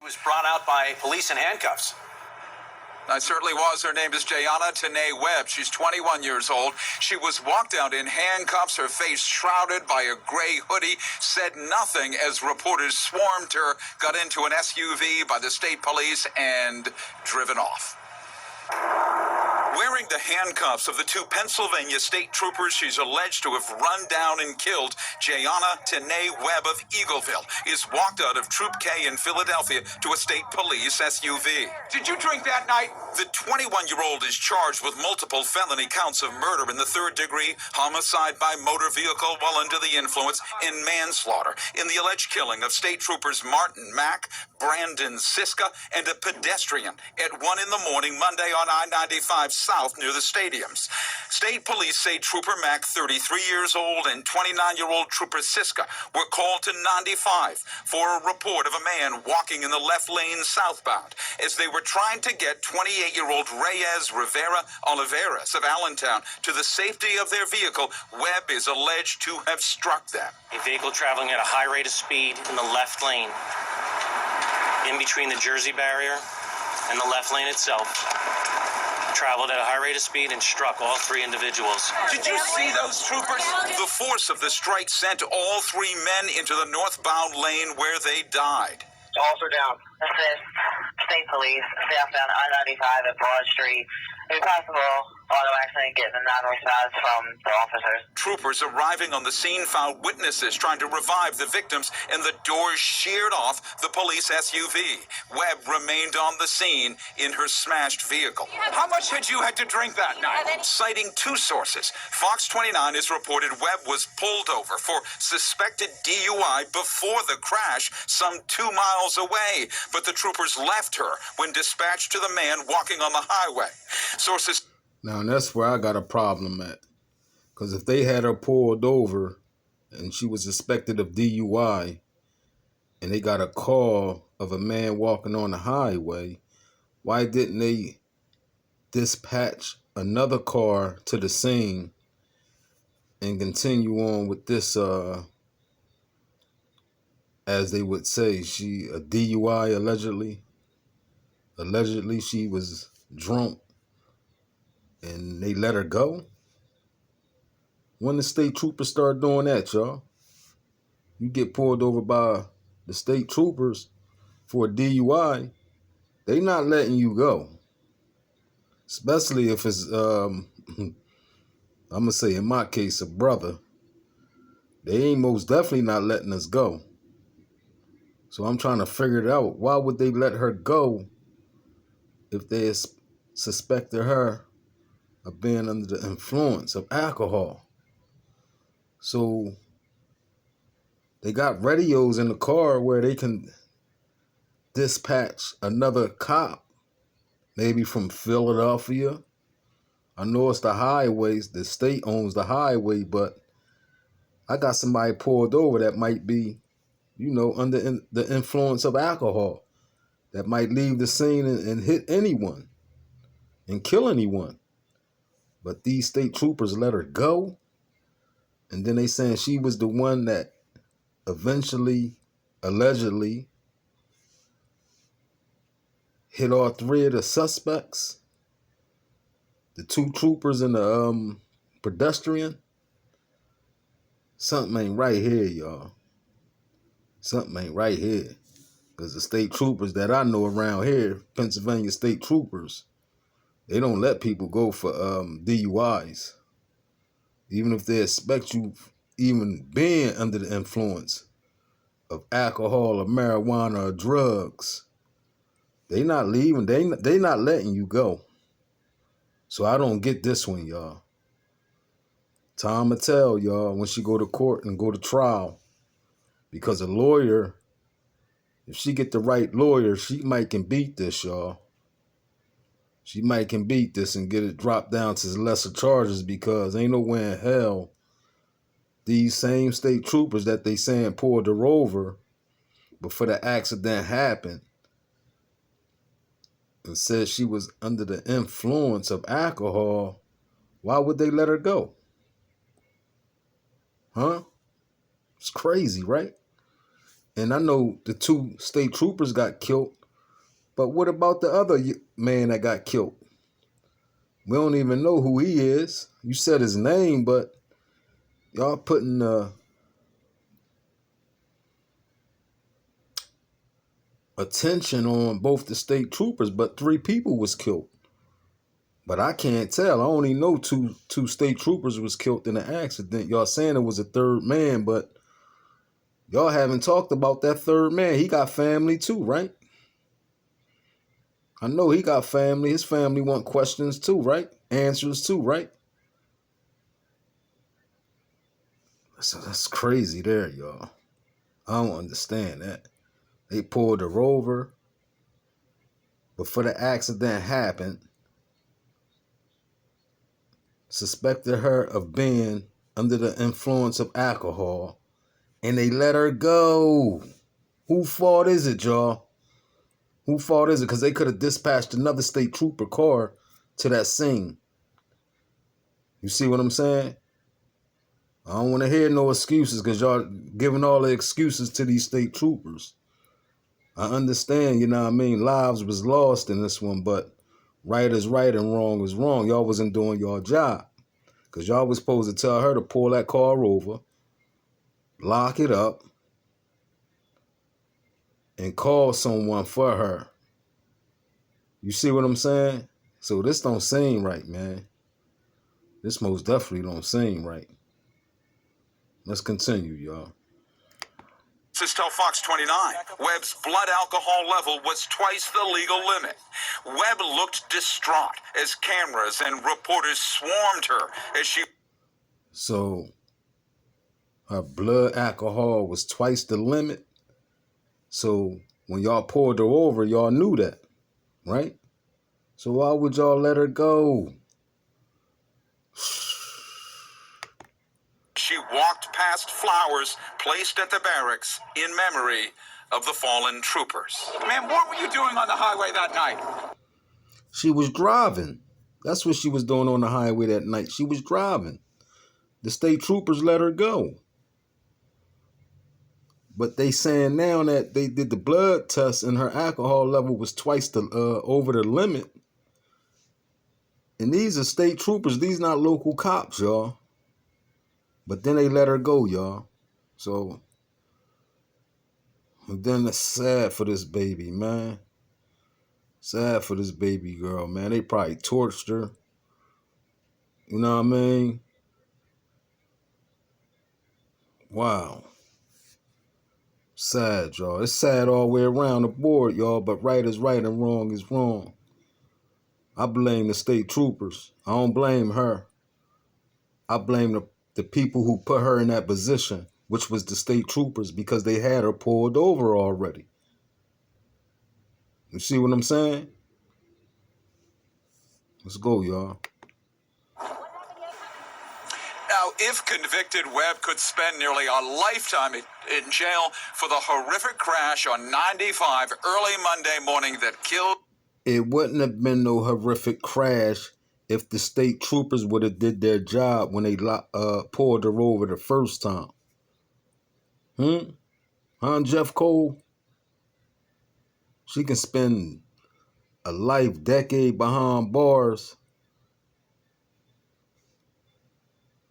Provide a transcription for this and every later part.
Was brought out by police in handcuffs. I certainly was. Her name is Jayana Tanae Webb. She's 21 years old. She was walked out in handcuffs, her face shrouded by a gray hoodie, said nothing as reporters swarmed her, got into an SUV by the state police, and driven off. Wearing the handcuffs of the two Pennsylvania state troopers she's alleged to have run down and killed, Jayana Tanae Webb of Eagleville is walked out of Troop K in Philadelphia to a state police SUV. Did you drink that night? The 21-year-old is charged with multiple felony counts of murder in the third degree, homicide by motor vehicle while under the influence, and manslaughter in the alleged killing of state troopers Martin Mack, Brandon Siska, and a pedestrian at 1 a.m. Monday on I-95 South near the stadiums. State police say Trooper Mack, 33 years old, and 29-year-old Trooper Siska were called to 95 for a report of a man walking in the left lane southbound as they were trying to get 28-year-old Reyes Rivera Oliveras of Allentown to the safety of their vehicle. Webb is alleged to have struck them. A vehicle traveling at a high rate of speed in the left lane, in between the Jersey barrier and the left lane itself, traveled at a high rate of speed and struck all three individuals. Did you see those troopers? The force of the strike sent all three men into the northbound lane where they died. Officer down. This is state police, southbound I-95 at Broad Street. If possible, auto accident, getting a non-response from the officers. Troopers arriving on the scene found witnesses trying to revive the victims, and the doors sheared off the police SUV. Webb remained on the scene in her smashed vehicle. How much had you had to drink that night? Citing two sources, Fox 29 has reported Webb was pulled over for suspected DUI before the crash some 2 miles away, but the troopers left her when dispatched to the man walking on the highway. Sources. Now, that's where I got a problem at. Because if they had her pulled over and she was suspected of DUI and they got a call of a man walking on the highway, why didn't they dispatch another car to the scene and continue on with this, as they would say, she a DUI allegedly? Allegedly she was drunk and they let her go? When the state troopers start doing that, y'all? You get pulled over by the state troopers for a DUI, they not letting you go. Especially if it's, I'm going to say in my case, a brother. They ain't most definitely not letting us go. So I'm trying to figure it out. Why would they let her go if they suspected her of being under the influence of alcohol? So they got radios in the car where they can dispatch another cop, maybe from Philadelphia. I know it's the highways, the state owns the highway, but I got somebody pulled over that might be, you know, under the influence of alcohol, that might leave the scene and hit anyone and kill anyone. But these state troopers let her go. And then they saying she was the one that eventually, allegedly, hit all three of the suspects. The two troopers and the pedestrian. Something ain't right here, y'all. Something ain't right here. Because the state troopers that I know around here, Pennsylvania state troopers, they don't let people go for DUIs. Even if they expect you even being under the influence of alcohol or marijuana or drugs, they not leaving. They not letting you go. So I don't get this one, y'all. Time will tell, y'all, when she go to court and go to trial. Because a lawyer, if she get the right lawyer, she might can beat this, y'all. She might can beat this and get it dropped down to lesser charges, because ain't nowhere in hell these same state troopers that they saying pulled her over before the accident happened and said she was under the influence of alcohol, why would they let her go? Huh? It's crazy, right? And I know the 2 state troopers got killed, but what about the other man that got killed? We don't even know who he is. You said his name, but y'all putting attention on both the state troopers, but 3 people was killed. But I can't tell. I only know two state troopers was killed in the accident. Y'all saying it was a 3rd man, but y'all haven't talked about that 3rd man. He got family too, right? I know he got family. His family want questions too, right? Answers too, right? So that's crazy there, y'all. I don't understand that. They pulled her over before the accident happened. Suspected her of being under the influence of alcohol, and they let her go. Whose fault is it, y'all? Whose fault is it? Because they could have dispatched another state trooper car to that scene. You see what I'm saying? I don't want to hear no excuses because y'all giving all the excuses to these state troopers. I understand, you know what I mean? Lives was lost in this one, but right is right and wrong is wrong. Y'all wasn't doing your job because y'all was supposed to tell her to pull that car over, lock it up, and call someone for her. You see what I'm saying? So this don't seem right, man. This most definitely don't seem right. Let's continue, y'all. This tell Fox 29. Webb's blood alcohol level was twice the legal limit. Webb looked distraught as cameras and reporters swarmed her as she... So her blood alcohol was twice the limit. So when y'all pulled her over, y'all knew that, right? So why would y'all let her go? She walked past flowers placed at the barracks in memory of the fallen troopers. Ma'am, what were you doing on the highway that night? She was driving. That's what she was doing on the highway that night. She was driving. The state troopers let her go. But they saying now that they did the blood test and her alcohol level was twice the over the limit. And these are state troopers. These not local cops, y'all. But then they let her go, y'all. So then it's sad for this baby, man. Sad for this baby girl, man. They probably tortured her. You know what I mean? Wow. Sad, y'all. It's sad all the way around the board, y'all. But right is right and wrong is wrong. I blame the state troopers. I don't blame her. I blame the people who put her in that position, which was the state troopers, because they had her pulled over already. You see what I'm saying? Let's go, y'all. Now, if convicted, Webb could spend nearly a lifetime in jail for the horrific crash on 95 early Monday morning that killed... It wouldn't have been no horrific crash if the state troopers would have did their job when they pulled her over the first time. Huh, Jeff Cole? She can spend a life decade behind bars.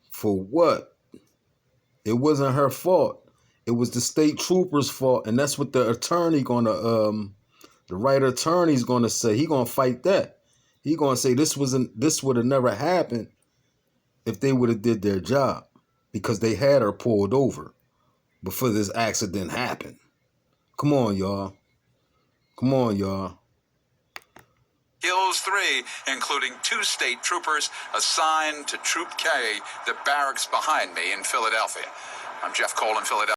For what? It wasn't her fault. It was the state troopers' fault, and that's what the attorney the right attorney's gonna say. He gonna fight that. He gonna say this would have never happened if they would have did their job, because they had her pulled over before this accident happened. Come on, y'all. Come on, y'all. Kills 3, including 2 state troopers assigned to Troop K, the barracks behind me in Philadelphia. I'm Jeff Cole in Philadelphia.